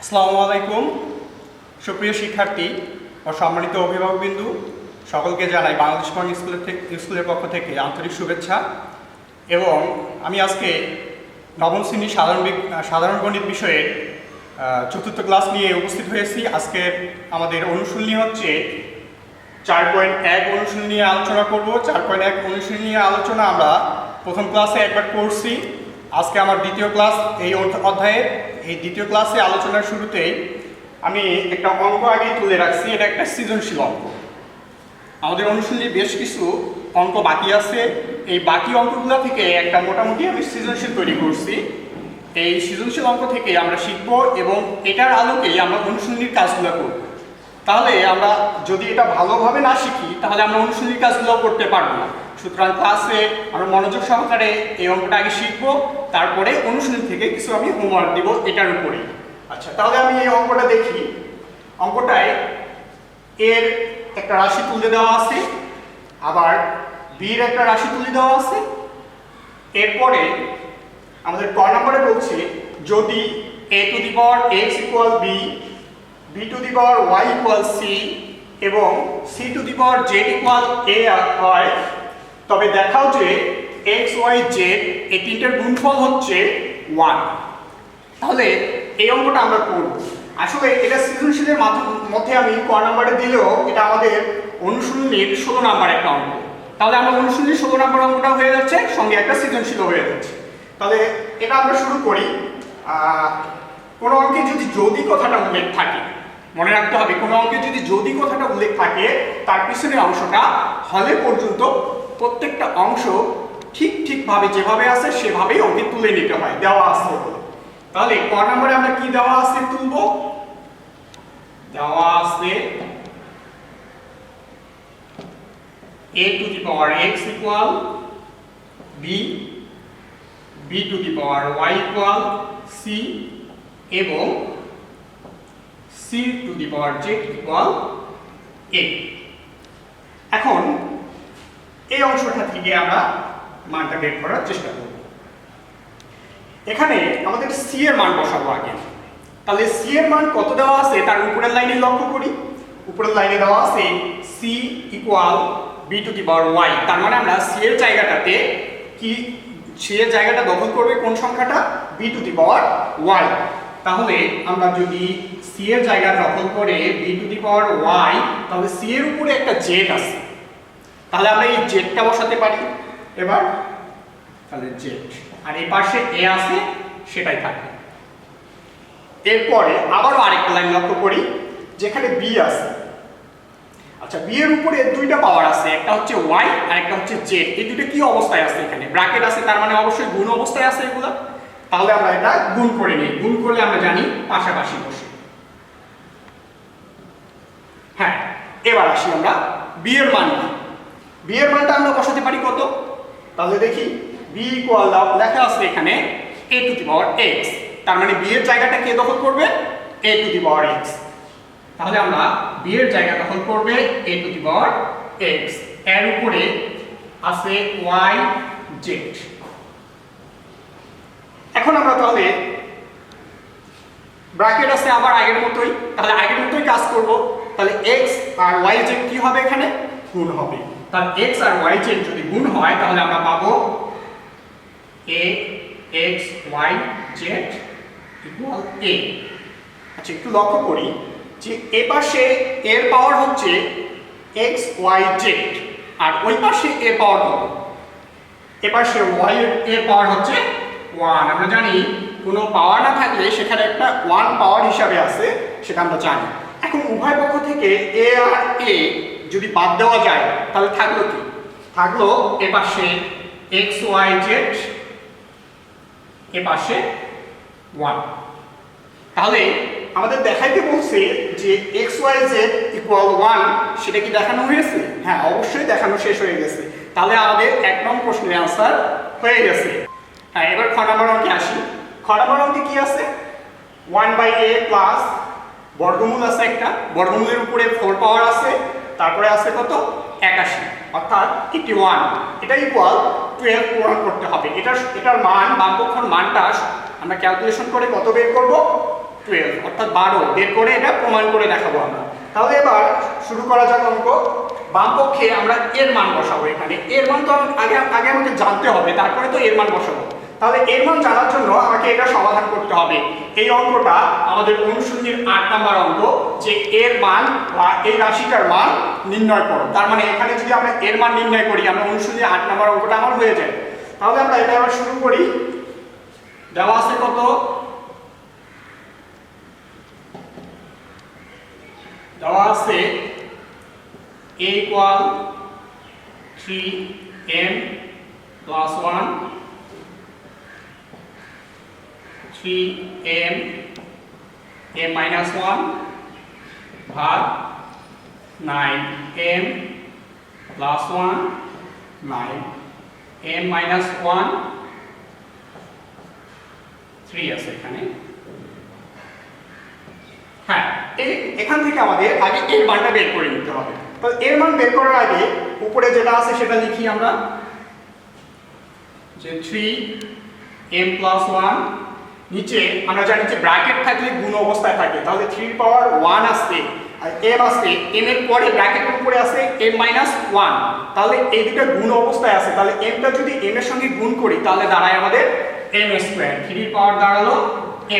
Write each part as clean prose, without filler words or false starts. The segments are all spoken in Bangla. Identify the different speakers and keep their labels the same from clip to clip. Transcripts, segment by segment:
Speaker 1: আসসালামু আলাইকুম সুপ্রিয় শিক্ষার্থী ও সম্মানিত অভিভাবকবৃন্দু, সকলকে জানাই বাংলাদেশ স্কুলের পক্ষ থেকে আন্তরিক শুভেচ্ছা। এবং আমি আজকে নবম শ্রেণী সাধারণ গণিত বিষয়ের চতুর্থ ক্লাস নিয়ে উপস্থিত হয়েছি। আজকে আমাদের অনুশীলনী হচ্ছে 4.1 অনুশীলনী নিয়ে আলোচনা করব। 4.1 অনুশীলনী নিয়ে আলোচনা আমরা প্রথম ক্লাসে একবার করছি। আজকে আমার দ্বিতীয় ক্লাস এই অধ্যায়ের। এই দ্বিতীয় ক্লাসে আলোচনার শুরুতেই আমি একটা অঙ্ক আগে তুলে রাখছি। এটা একটা সৃজনশীল অঙ্ক। আমাদের অনুশীলনী বেশ কিছু অঙ্ক বাকি আছে। এই বাকি অঙ্কগুলো থেকে একটা মোটামুটি আমি সৃজনশীল তৈরি করছি। এই সৃজনশীল অঙ্ক থেকে আমরা শিখব এবং এটার আলোকেই আমরা অনুশীলনীর কাজগুলো করব। তাহলে আমরা যদি এটা ভালোভাবে না শিখি তাহলে আমরা অনুশীলনীর কাজগুলো করতে পারবো না। সুতরাং ক্লাসে আমরা মনোযোগ সহকারে এই অঙ্কটা আগে শিখবো, তারপরে অনুশীলনী থেকে কিছু আমি হোমওয়ার্ক দিব এটার উপরে। আচ্ছা, তাহলে আমি এই অঙ্কটা দেখি। অঙ্কটায় এর একটা রাশি তুলে দেওয়া আছে, আবার বির একটা রাশি তুলে দেওয়া আছে। এরপরে আমাদের ক নম্বরে বলছে যদি a to the power x equal b, b to the power y equal c এবং c to the power z equal a হয়, তবে দেখাও যে x y z এই তিনটার গুণফল হচ্ছে 1। তাহলে এই অঙ্কটা আমরা করব। আসলে এটা সৃজনশীলের মধ্যে আমি ক নম্বরে দিলেও এটা আমাদের অনুশীলনীর 16 নম্বর একটা অঙ্ক। তাহলে আমরা অনুশীলনীর 16 নম্বর অঙ্কটা হয়ে যাচ্ছে, সঙ্গে একটা সৃজনশীল হয়ে যাচ্ছে। তাহলে এটা আমরা শুরু করি। কোন অঙ্কে যদি কথাটা উল্লেখ থাকে, মনে রাখতে হবে কোন অঙ্কে যদি কথাটা উল্লেখ থাকে তার পিছনের অংশটা হলে পর্যন্ত প্রত্যেকটা অংশ ঠিকভাবে যেভাবে আছে সেভাবেই অঙ্কে তুলে নিতে হয়, দেওয়া আছে বলে। তাহলে ক নম্বরে আমরা কি দেওয়া আছে তুলব? দেওয়া আছে a to the power x equal b, b to the power y equal c এবং c to the power z equal a। এখন এই অংশটা থেকে আমরা মানটা বের করার চেষ্টা করব। এখানে আমাদের c এর মান বসাবো আগে। তাহলে c এর মান কত দেওয়া আছে তার উপরের লাইনে লক্ষ্য করি। উপরের লাইনে দেওয়া আছে c equal b to the power y। তার মানে আমরা c এর জায়গাটাতে কি, c এর জায়গাটা দখল করবে কোন সংখ্যাটা? b to the power y। তাহলে আমরা যদি c এর জায়গা দখল করে b to the power y, তাহলে c এর উপরে একটা z আছে। তাহলে আমরা এই জেডটা বসাতে পারি এবার। তাহলে জেড, আর এই পাশে এ আছে সেটাই থাকবে। এরপরে আবারও আরেকটা লাইন লক্ষ্য করি যেখানে বি আছে। আচ্ছা, বি এর উপরে দুইটা পাওয়ার আছে, একটা হচ্ছে ওয়াই আর একটা হচ্ছে জেড। এই দুটো কি অবস্থায় আছে? এখানে ব্র্যাকেট আছে, তার মানে অবশ্যই গুণ অবস্থায় আছে এগুলা। তাহলে আমরা এটা গুণ করে নিই। গুণ করলে আমরা জানি পাশাপাশি বসে। হ্যাঁ, এবার আসি আমরা বি এর মান। বি এর মানটা আমরা বসাতে পারি কত? তাহলে দেখি b ইকুয়াল লেখা আছে এখানে a to the power x। তার মানে b এর জায়গাটা কে দখল করবে? a to the power x। তাহলে আমরা b এর জায়গা দখল করবে a to the power x, এর উপরে আছে y z। এখন আমরা তাহলে ব্র্যাকেট আছে আবার আগের মতোই, তাহলে আগের মতোই কাজ করব। তাহলে x আর y z কি হবে? এখানে গুণ হবে। তাহলে x আর y z যদি গুণ হয় তাহলে আমরা পাবো a x y z equal a। আচ্ছা, একটু লক্ষ্য করি যে এ পাশে এর পাওয়ার হচ্ছে x y z আর ওই পাশে এর পাওয়ার কত? এ পাশে y এর পাওয়ার হচ্ছে 1। আমরা জানি কোনো পাওয়ার না থাকলে সেখানে একটা 1 পাওয়ার হিসাবে আছে, সেটা আমরা জানি। এখন উভয় পক্ষ থেকে a আর a যদি বাদ দেওয়া যায় তাহলে থাকলো কি? থাকলো এ পাশে x y z, এ পাশে 1। তাহলে আমাদের দেখাইতে বলছে যে x y z ইকুয়াল 1, সেটা কি দেখানো হয়েছে? হ্যাঁ, অবশ্যই দেখানো শেষ হয়ে গেছে। তাহলে আমাদের 1 নং প্রশ্নের অ্যান্সার হয়ে গেছে। হ্যাঁ, এবার খ নম্বর অঙ্কে আসি। খ নম্বর অঙ্কে কি আছে? 1/a প্লাস বর্গমূল আছে একটা, বর্গমূলের উপরে 4 পাওয়ার আছে, তারপরে আছে কত? 81, অর্থাৎ 81। এটা ইকুয়াল 12 পূরণ করতে হবে। এটার মান বামপক্ষের মানটা আমরা ক্যালকুলেশন করে কত বের করব? 12 অর্থাৎ 12 বের করে এটা প্রমাণ করে দেখাবো আমরা। তাহলে এবার শুরু করা যাক অঙ্ক। বাম পক্ষে আমরা এর মান বসাবো। এখানে এর মান তো আগে আমাকে জানতে হবে, তারপরে তো এর মান বসাবো। তাহলে এর মান জানার জন্য আমাকে এটা সমাধান করতে হবে। এই অঙ্কটা আমাদের অনুশীলনীর 8 নাম্বার অঙ্ক, যে এর মান বা এই রাশিটার মান নির্ণয় করো। তার মানে এখানে যদি আমরা এর মান নির্ণয় করি, আমরা অনুশীলনীর 8 নাম্বার অঙ্কটা আমার হয়ে যায়। তাহলে আমরা এটা আবার শুরু করি। দেওয়া আছে কত? দেওয়া আছে a equal 3m plus 1 3m m minus 1 ভাগ 9m plus 1 9m minus 1 3 আছে এখানে। হ্যাঁ, এখান থেকে আমাদের আগে এর মানটা বের করে নিতে হবে। তো এর মান বের করার আগে উপরে যেটা আছে সেটা লিখি আমরা, যে 3m plus 1, নিচে আমরা জানি যে ব্র্যাকেট থাকলে গুণ অবস্থায় থাকে, তাহলে 3 পাওয়ার 1 আসছে আর m আসছে, m এর পরে ব্র্যাকেটের উপরে আছে m minus 1, তাহলে এই দুটো গুণ অবস্থায় আছে। তাহলে m টা যদি m এর সঙ্গে গুণ করি তাহলে দাঁড়ায় আমাদের m স্কয়ার। 3 পাওয়ার দাঁড়ালো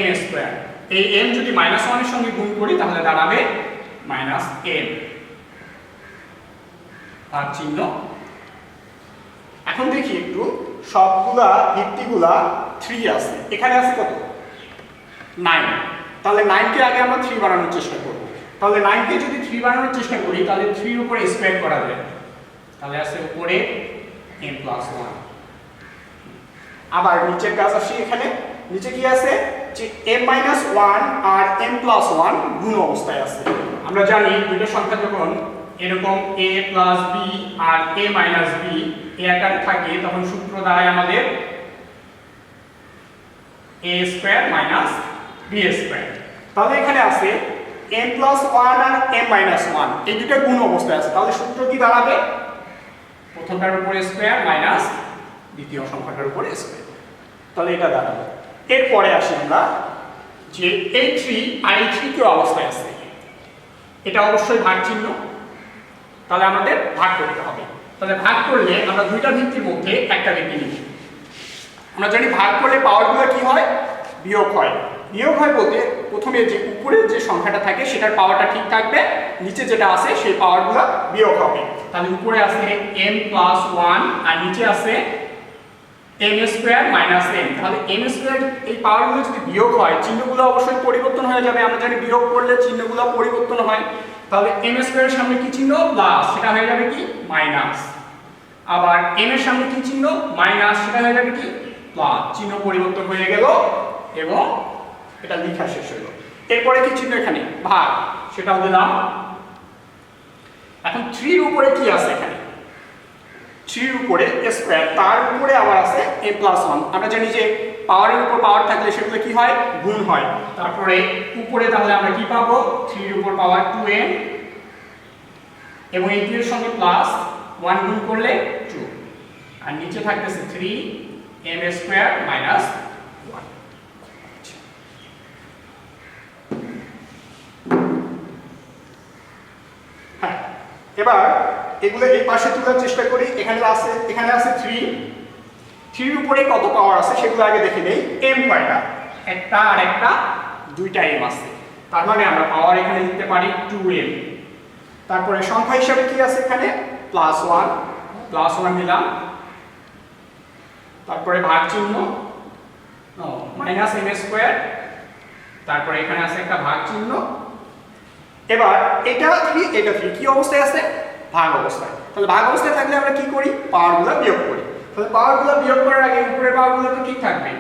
Speaker 1: m স্কয়ার। এই m যদি -1 এর সঙ্গে গুণ করি তাহলে দাঁড়াবে -m আর চিহ্ন। এখন দেখি একটু, সবগুলা ভিত্তিগুলা 3 আছে, এখানে আছে কত? 9। তাহলে 9 কে আগে আমরা 3 বানানোর চেষ্টা করব। তাহলে 9 কে যদি 3 বানানোর চেষ্টা করি তাহলে 3 এর উপরে স্কয়ার করা যায়, তাহলে আছে উপরে m plus 1। আবার নিচের কাজ আসি, এখানে নিচে কি আছে? যে m minus 1 আর m plus 1 গুণ অবস্থায় আছে। আমরা জানি দুটো সংখ্যা যখন এরকম a plus b R a minus b এই আকারে থাকে তখন সূত্র দাঁড়ায় আমাদের a square minus b square. তাহলে এখানে আছে m plus 1 আর m minus 1 এই দুটো গুণ অবস্থায় আছে, তাহলে সূত্র কি দাঁড়াবে? প্রথমটার উপরে স্কয়ার মাইনাস দ্বিতীয় সংখ্যাটার উপরে স্কয়ার, তাহলে এটা দাঁড়াবে। এরপরে আসি আমরা, যে এই 3 আর এই 3 কি অবস্থায় আছে? এটা অবশ্যই ভাগ চিহ্ন, তাহলে আমাদের ভাগ করতে হবে। তাহলে ভাগ করলে আমরা দুইটা ভিত্তির মধ্যে একটা ভিত্তি নিই। আমরা জানি ভাগ করলে পাওয়ারগুলো কি হয়? বিয়োগ হয়। বিয়োগ হয় বলতে প্রথমে যে উপরে যে সংখ্যাটা থাকে সেটার পাওয়ারটা ঠিক থাকবে, নিচে যেটা আছে সেই পাওয়ারগুলো বিয়োগ হবে। তাহলে উপরে আছে m plus 1 আর নিচে আছে m স্কয়ার মাইনাস m। তাহলে m স্কয়ার এই পাওয়ারগুলো যদি বিয়োগ হয় চিহ্নগুলো অবশ্যই পরিবর্তন হয়ে যাবে। আমরা জানি বিয়োগ করলে চিহ্নগুলো পরিবর্তন হয়। তাহলে m স্কয়ারের সামনে কি চিহ্ন? প্লাস, সেটা হয়ে যাবে কি? মাইনাস। আবার m এর সামনে কি চিহ্ন? মাইনাস, সেটা হয়ে যাবে কি? প্লাস। চিহ্ন পরিবর্তন হয়ে গেল এবং এটা লেখা শেষ হলো। এরপরে কি চিহ্ন? এখানে ভাগ, সেটাও দিলাম। এখন 3 এর উপরে কি আছে? এখানে 3 এর উপরে স্কয়ার, তার উপরে আবার আছে m plus 1। আমরা জানি যে পাওয়ারের উপর পাওয়ার থাকলে সেগুলো কি হয়? গুণ হয়। তারপরে উপরে তাহলে আমরা কি পাবো? 3 এর উপর পাওয়ার 2m এবং এই 2 এর সঙ্গে প্লাস 1 গুণ করলে 2, আর নিচে থাকতেছে 3m স্কয়ার মাইনাস 1। হ্যাঁ, এবার এগুলো এই পাশে তোলার চেষ্টা করি। এখানে আছে 3 এর উপরে কত পাওয়ার আছে সেগুলো আগে দেখে নেই। m কয়টা? একটা আর একটা, দুইটা m আছে, তার মানে আমরা পাওয়ার এখানে দিতে পারি 2m। তারপরে সংখ্যা হিসাবে কি আছে? এখানে +1 নিলাম। তারপরে ভাগ চিহ্ন, মাইনাস m স্কয়ার, তারপরে এখানে আছে একটা ভাগ চিহ্ন। এবার এটা 3 এটা 3 কি অবস্থায় আছে? ভাগ অবস্থায়। তাহলে ভাগ অবস্থায় থাকলে আমরা কি করি? পাওয়ারগুলো বিয়োগ করি। তাহলে পাওয়ারগুলো বিয়োগ করার আগে উপরের পাওয়ারগুলো তো ঠিক থাকবে,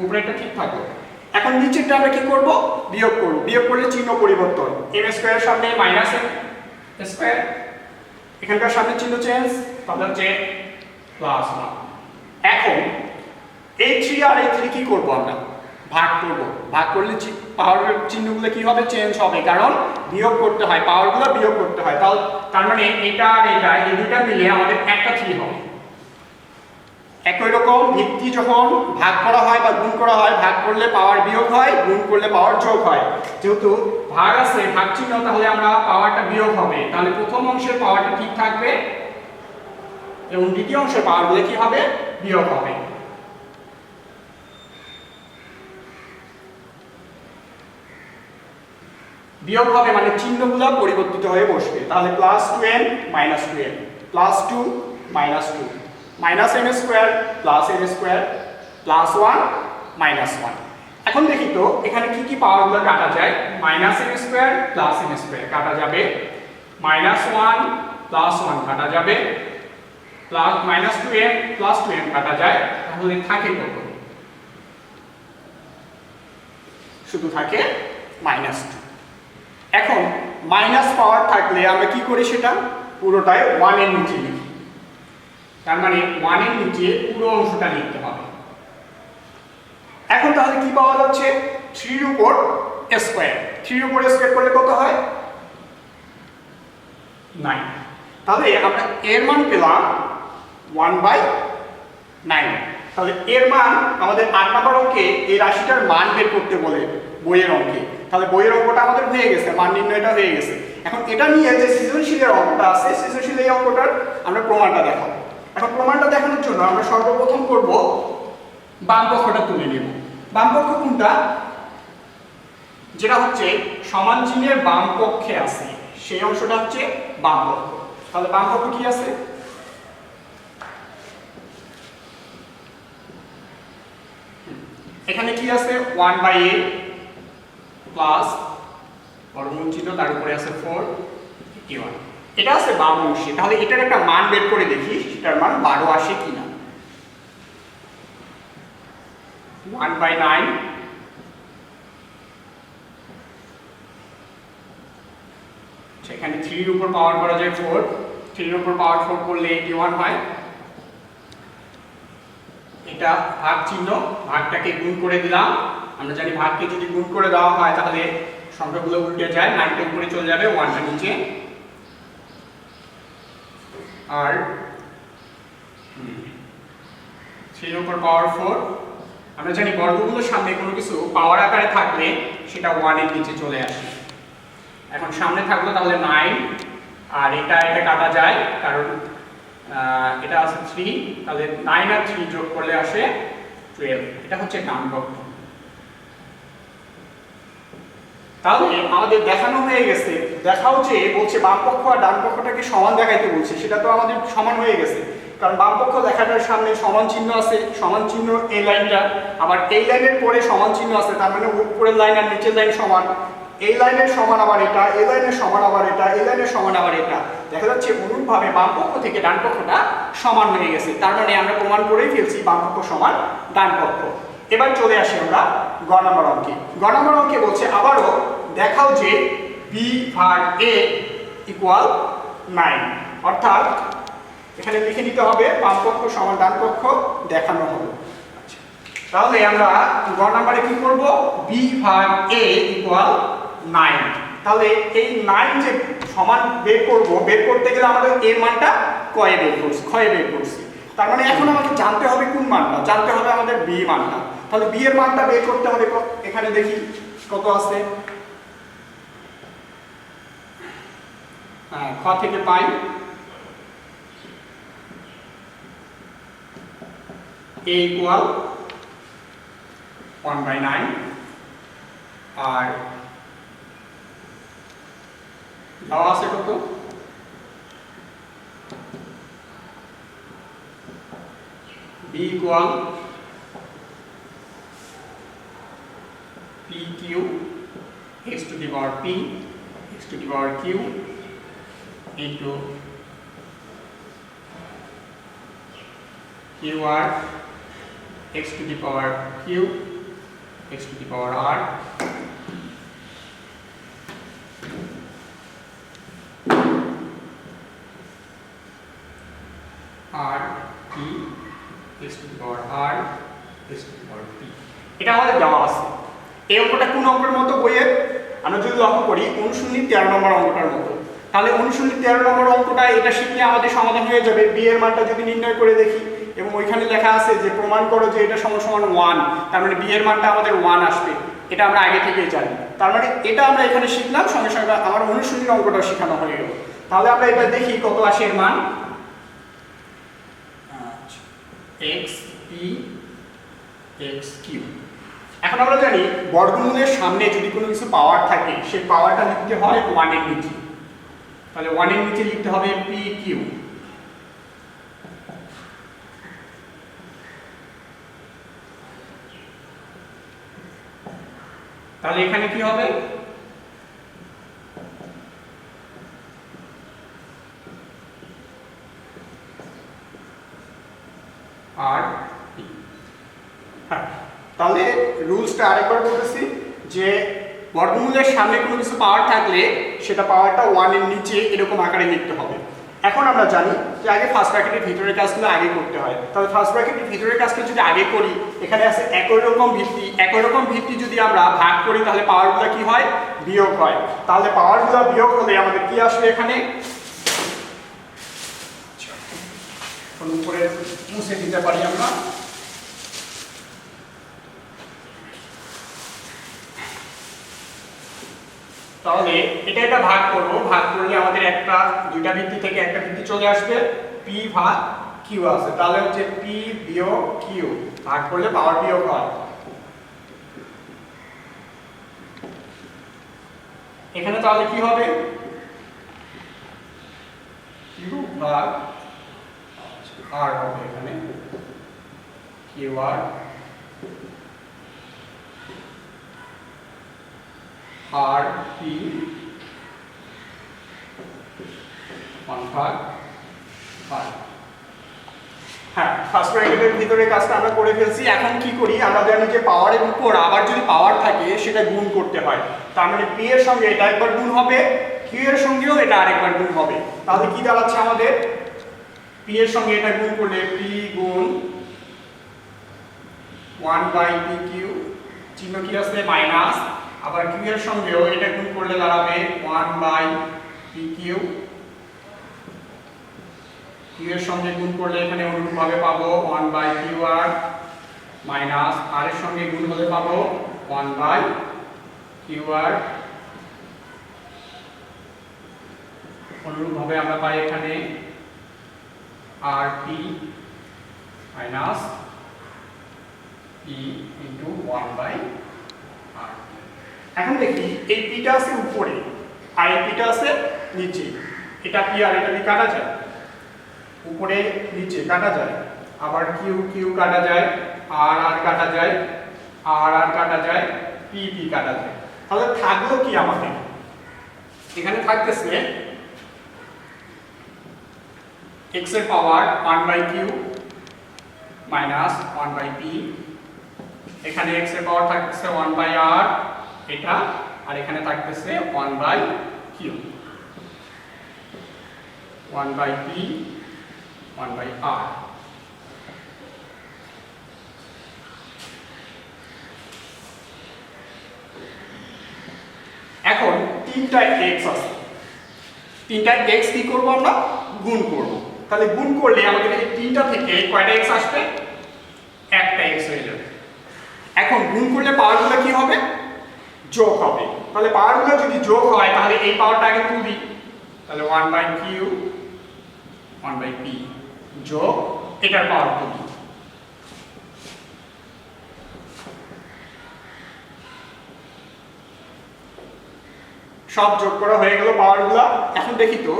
Speaker 1: উপরেরটা ঠিক থাকবে। এখন নিচেরটা আমরা কি করব? বিয়োগ করব। বিয়োগ করলে চিহ্ন পরিবর্তন, m স্কয়ারের সামনে মাইনাস m স্কয়ার, এখানকার সামনে চিহ্ন চেঞ্জ, তাহলে হচ্ছে +1। এখন এই 3 আর এই 3 কি করব? আমরা ভাগ করব। ভাগ করলে পাওয়ারের চিহ্নগুলো কি হবে? চেঞ্জ হবে, কারণ বিয়োগ করতে হয়, পাওয়ারগুলো বিয়োগ করতে হয়। তার মানে এটা আর এটা এই দুটো মিলে আমাদের একটা 3 হবে। একই রকম ভিত্তি যখন ভাগ করা হয় বা গুণ করা হয়, ভাগ করলে পাওয়ার বিয়োগ হয়, গুণ করলে পাওয়ার যোগ হয়। যেহেতু ভাগ আছে, ভাগ চিহ্ন, তাহলে আমরা পাওয়ারটা বিয়োগ হবে, তাহলে প্রথম অংশের পাওয়ারটা ঠিক থাকবে এবং দ্বিতীয় অংশের পাওয়ারগুলো কি হবে, বিয়োগ হবে। বিয়োগ হবে মানে চিহ্নগুলো পরিবর্তিত হয়ে বসবে, তাহলে plus 2n minus 2n, plus 2 minus 2, minus n square plus n square, plus 1 minus 1। এখন দেখি তো এখানে কি কি পাওয়ারগুলো কাটা যায়। Minus n square plus n square কাটা যাবে, মাইনাস 1 প্লাস 1 কাটা যাবে, plus minus 2n plus 2n কাটা যায়, তাহলে থাকে কত, শুধু থাকে মাইনাস 2। এখন মাইনাস পাওয়ার থাকলে আমরা কি করি, সেটা পুরোটাই 1 এর নিচে লিখি, তার মানে 1 এর নিচে পুরো অংশটা লিখতে হবে। এখন তাহলে কি পাওয়া যাচ্ছে, 3 এর উপর স্কয়ার, 3 এর উপর স্কয়ার করলে কত হয়, 9। তাহলে আমরা এর মান পেলাম 1/9। তাহলে এর মান আমাদের 8 নম্বর অঙ্কে এই রাশিটার মান বের করতে বলে বইয়ের অঙ্কে, তাহলে বইয়ের অঙ্কটা আমাদের হয়ে গেছে, মান নির্ণয়টা হয়ে গেছে। এখন এটা নিয়ে যে সৃজনশীলের অঙ্কটা আছে, সৃজনশীল এই অঙ্কটার আমরা প্রমাণটা দেখাবো। এখন প্রমাণটা দেখানোর জন্য আমরা সর্বপ্রথম করব বাম পক্ষটা তুলে নেব। বাম পক্ষ কোনটা, যেটা হচ্ছে সমান চিহ্নের বাম পক্ষে আছে সেই অংশটা হচ্ছে বাম পক্ষ। তাহলে বাম পক্ষ কি আছে, এখানে কি আছে, 1/a প্লাস বর্গমূল চিহ্ন, তার উপরে আছে 4/1, এটা আছে বাম অংশে। তাহলে এটার একটা মান বের করে দেখি, সেটার মান 12 আসে কিনা। 1/9 সেখানে 3 এর উপর পাওয়ার করা যায় 4, 3 এর উপর পাওয়ার 4 করলে 81 হয়। এটা ভাগ চিহ্ন, ভাগটাকে গুণ করে দিলাম। আমরা জানি ভাগকে যদি গুণ করে দেওয়া হয় তাহলে সংখ্যাগুলো উল্টে যায়, 9টা উপরে চলে যাবে, 1টা নিচে। আর 3 এর উপর পাওয়ার 4, আমরা জানি বর্গগুলোর সামনে কোনো কিছু পাওয়ার আকারে থাকলে সেটা 1 এর নিচে চলে আসে। এখন সামনে থাকলো তাহলে 9, আর এটা কাটা যায় কারণ এটা আছে 3, তাহলে 9 আর 3 যোগ করলে আসে 12। এটা হচ্ছে ডান পক্ষ। তাহলে আমাদের দেখানো হয়ে গেছে, দেখাও যে বলছে বাম পক্ষ আর ডান পক্ষটাকে সমান দেখাইতে বলছে, সেটা তো আমাদের সমান হয়ে গেছে, কারণ বাম পক্ষ লেখাটার সামনে সমান চিহ্ন আছে, সমান চিহ্ন এই লাইনটা, আবার এই লাইনের পরে সমান চিহ্ন আছে, তার মানে উপরের লাইন আর নিচের লাইন সমান, এই লাইনের সমান আবার এটা, এই লাইনের সমান আবার এটা, এই লাইনের সমান আবার এটা। দেখা যাচ্ছে অনুরূপভাবে বাম পক্ষ থেকে ডান পক্ষটা সমান হয়ে গেছে, তার মানে আমরা প্রমাণ করেই ফেলছি বাম পক্ষ সমান ডান পক্ষ। এবার চলে আসি আমরা গ নম্বর অঙ্কে। গ নম্বর অঙ্কে বলছে আবারও দেখাও যে b/a = 9, অর্থাৎ এখানে লিখে নিতে হবে বাম পক্ষ সমান ডান পক্ষ দেখানো হলো। আচ্ছা, তাহলে আমরা গ নম্বরে কি করব, b/a = 9। তাহলে এই 9 যে সমান বের করব, বের করতে গেলে আমাদের a মানটা ক্ষয়ে বের করছি, তার মানে এখন আমাদের জানতে হবে কোন মানটা, জানতে হবে আমাদের b মানটা। তাহলে b এর মানটা বের করতে হবে, এখানে দেখি কত আছে, খ থেকে পাই a = 1/9, আর দেওয়া আছে কত, b = pq x⁻p x⁻q into qr x⁻q x⁻r r p x⁻r x⁻p। এটা আমাদের দেওয়া আছে। এই অঙ্কটা কোন অঙ্কের মতো বইয়ের, আমরা যদি লক্ষ্য করি অনুশীলনী 13 নম্বর অঙ্কটার মতো। তাহলে অনুশীলনী 13 নম্বর অঙ্কটা এটা শিখলে আমাদের সমাধান হয়ে যাবে। b এর মানটা যদি নির্ণয় করে দেখি, এবং ওইখানে লেখা আছে যে প্রমাণ করো যে এটা সমান সমান 1, তার মানে বি এর মানটা আমাদের 1 আসবে, এটা আমরা আগে থেকেই জানি। তার মানে এটা আমরা এখানে শিখলাম, সঙ্গে সঙ্গে আমার অনুশীলনীর অঙ্কটাও শেখানো হয়ে গেল। তাহলে আমরা এটা দেখি কত আসে এর মান, x p x q। এখন আমরা জানি বর্গমূলের সামনে যদি কোনো কিছু পাওয়ার থাকে সেই পাওয়ারটা লিখতে হয় 1 এর নিচে, তাহলে 1 এর নিচে লিখতে হবে p q। তাহলে এখানে কি হবে, আর তাহলে রুলসটা আরেকবার বলতেছি যে বর্গমূলের সামনে কোনো কিছু পাওয়ার থাকলে সেটা পাওয়ারটা 1 এর নিচে এরকম আকারে লিখতে হবে। এখন আমরা জানি যে আগে ফার্স্ট ব্র্যাকেটের ভিতরের কাজগুলো আগে করতে হয়, তাহলে ফার্স্ট ব্র্যাকেটের ভিতরের কাজটা যদি আগে করি, এখানে আছে একই রকম ভিত্তি যদি আমরা ভাগ করি তাহলে পাওয়ারগুলো কি হয়, বিয়োগ হয়। তাহলে পাওয়ারগুলো বিয়োগ হলে আমাদের কি আসবে এখানে, উপরে মুছে দিতে পারি আমরা। তাহলে এটা ভাগ করব, ভাগ করলে আমাদের একটা দুইটা ভিত্তি থেকে একটা ভিত্তি চলে আসবে, p ভাগ q আছে, তাহলে হচ্ছে p বিয়োগ q, ভাগ করলে পাওয়ার বিয়োগ হয়। এখানে তাহলে কি হবে, q ভাগ r হবে, এখানে q r আর পি 1/5। হ্যাঁ, ফার্স্ট ব্র্যাকেটের ভিতরে কাজটা আমরা করে ফেলছি। এখন কি করি, আমরা জানি যে পাওয়ারের উপর আবার যদি পাওয়ার থাকে সেটা গুণ করতে হয়, তার মানে পি এর সঙ্গে এটা একবার গুণ হবে, কিউ এর সঙ্গেও এটা আরেকবার গুণ হবে। তাহলে কি দাঁড়াচ্ছে আমাদের, পি এর সঙ্গে এটা গুণ করলে পি গুণ 1/pq, চিহ্ন কি আছে মাইনাস, আবার q এর সঙ্গেও এটা গুণ করলে দাঁড়াবে 1/pq, q এর সঙ্গে গুণ করলে এখানে অনুরূপভাবে পাবো 1/qr, মাইনাস r এর সঙ্গে গুণ হলে পাবো 1/qr, অনুরূপভাবে আমরা পাই এখানে rp minus e into 1/r। এখন দেখি এই পিটা আছে উপরে আর এই পিটা আছে নিচে, এটা পি আর এটা দিয়ে কাটা যায়, উপরে নিচে কাটা যায়, আবার কিউ কিউ কাটা যায়, আর আর কাটা যায়, আর আর কাটা যায়, পি পি কাটা যায়। তাহলে থাকলো কি আমাদের, এখানে থাকতেছে x এর পাওয়ার 1/q মাইনাস 1/p, এখানে x এর পাওয়ার থাকতেছে 1/r এটা, আর এখানে থাকতেছে 1/q, 1/p 1/r। এখন তিনটা x আছে, তিনটা x কি করব আমরা, গুণ করব। তাহলে গুণ করলে আমাদের এই তিনটা থেকে কয়টা x আসবে, একটা x হয়ে যাবে। এখন গুণ করলে পাওয়ারগুলো কি হবে, যোগ হবে। তাহলে পাওয়ারগুলো যদি যোগ হয় তাহলে এই পাওয়ারটা আগে তুলি, তাহলে 1/q 1/p যোগ এটার পাওয়ার তুলি, সব যোগ করা হয়ে গেল পাওয়ারগুলো। এখন দেখি তো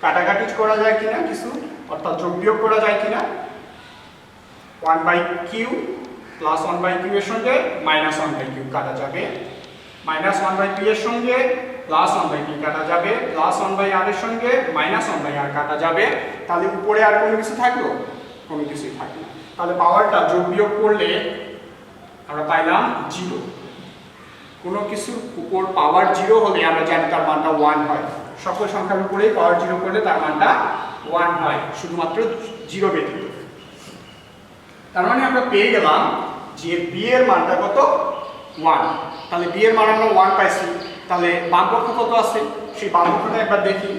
Speaker 1: কাটাকাটি করা যায় কিনা কিছু, অর্থাৎ যোগ বিয়োগ করা যায় কিনা। 1/q প্লাস 1/q এর সঙ্গে মাইনাস 1/q কাটা যাবে, মাইনাস 1/p এর সঙ্গে প্লাস 1/p কাটা যাবে, প্লাস 1/r এর সঙ্গে মাইনাস 1/r কাটা যাবে। তাহলে উপরে আর কোনো কিছু থাকলো, কোনো কিছুই থাকলো। তাহলে পাওয়ারটা যোগ বিয়োগ করলে আমরা পাইলাম 0। কোনো কিছুর উপর পাওয়ার 0 হলে আমরা জানি তার মানটা 1 হয়। সকল সংখ্যার উপরে পাওয়ার 0 করলে তার মানটা 1 হয়, শুধুমাত্র 0 ব্যতীত। তার মানে আমরা পেয়ে গেলাম যে b এর মানটা কত, 1। তাহলে b এর মান আমরা 1 পাইছি। তাহলে বাম পক্ষ কত আছে, সেই বাম পক্ষটা একবার দেখি।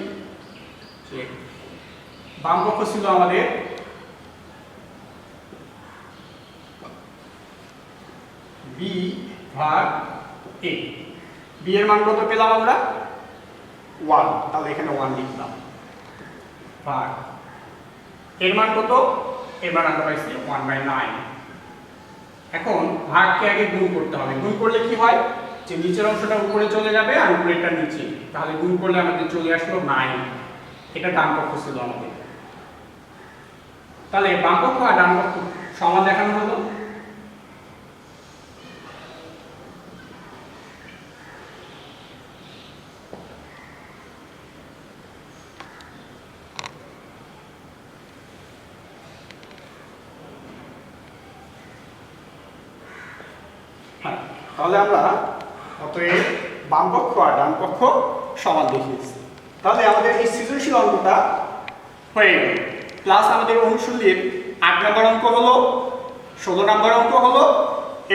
Speaker 1: বাম পক্ষ ছিল আমাদের বি ভাগ এ। বি এর মান কত পেলাম আমরা 1, তাহলে এখানে 1 লিখলাম ভাগ এর মান কত, এর মান আমরা পাইছি 1/9। এখন ভাগকে আগে গুণ করতে হবে। গুণ করলে কি হয় যে নিচের অংশটা উপরে চলে যাবে আর উপরেরটা নিচে, তাহলে গুণ করলে আমাদের চলে আসলো 9। এটা ডান পক্ষ ছিল আমাদের। তাহলে বাম পক্ষ আর ডান পক্ষ সমান দেখানো হলো। তাহলে আমরা অতএব বাম পক্ষ আর ডান পক্ষ সমান দেখিয়েছি। তাহলে আমাদের এই সৃজনশীল অঙ্কটা হয়ে গেল। প্লাস আমাদের অনুশীলনীর 8 নম্বর অঙ্ক হলো, 16 নম্বর অঙ্ক হলো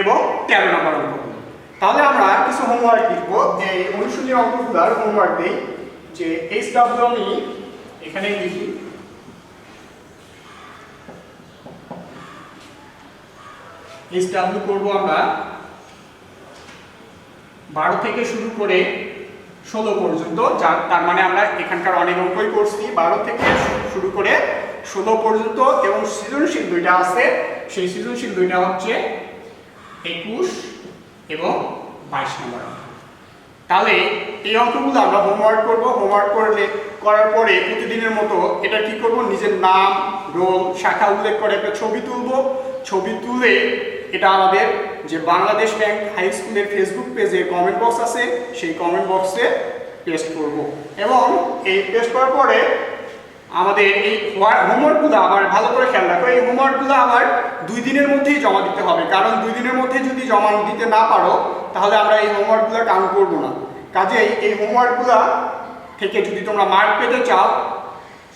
Speaker 1: এবং 13 নম্বর অঙ্ক হলো। তাহলে আমরা কিছু হোমওয়ার্ক লিখব। এই অনুশীলনীর অঙ্কগুলোর হোমওয়ার্ক দেই যে HW আমি এখানে লিখি, HW করব আমরা 12 থেকে শুরু করে 16 পর্যন্ত, তার মানে আমরা এখানকার অনেক অঙ্কই করছি। 12 থেকে শুরু করে 16 পর্যন্ত এবং সৃজনশীল দুইটা আছে, সেই সৃজনশীল দুইটা হচ্ছে 21 এবং 22 নম্বর। তাহলে এই অঙ্কগুলো আমরা হোমওয়ার্ক করব। হোমওয়ার্ক করার পরে প্রতিদিনের মতো এটা কি করব, নিজের নাম, রোল, শাখা উল্লেখ করে একটা ছবি তুলব। ছবি তুলে এটা আমাদের যে বাংলাদেশ ব্যাংক হাই স্কুলের ফেসবুক পেজে কমেন্ট বক্স আছে, সেই কমেন্ট বক্সে পেস্ট করব। এবং এই পেস্ট করার পরে আমাদের এই হোমওয়ার্কগুলো আবার ভালো করে খেয়াল রাখো, এই হোমওয়ার্কগুলো আবার 2 দিনের মধ্যেই জমা দিতে হবে। কারণ 2 দিনের মধ্যে যদি জমা দিতে না পারো তাহলে আমরা এই হোমওয়ার্কগুলো কাউন্ট করব না। কাজেই এই হোমওয়ার্কগুলো থেকে যদি তোমরা মার্ক পেতে চাও,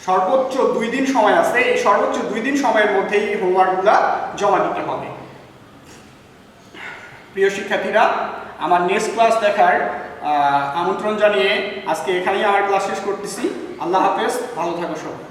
Speaker 1: সর্বোচ্চ 2 দিন সময় আছে, এই সর্বোচ্চ 2 দিন সময়ের মধ্যেই এই হোমওয়ার্কগুলো জমা দিতে হবে। প্রিয় শিক্ষার্থীরা, আমার নেক্সট ক্লাস দেখার আমন্ত্রণ জানিয়ে আজকে এখানেই আমার ক্লাস শেষ করতেছি। আল্লাহ হাফেজ, ভালো থাকো সবাই।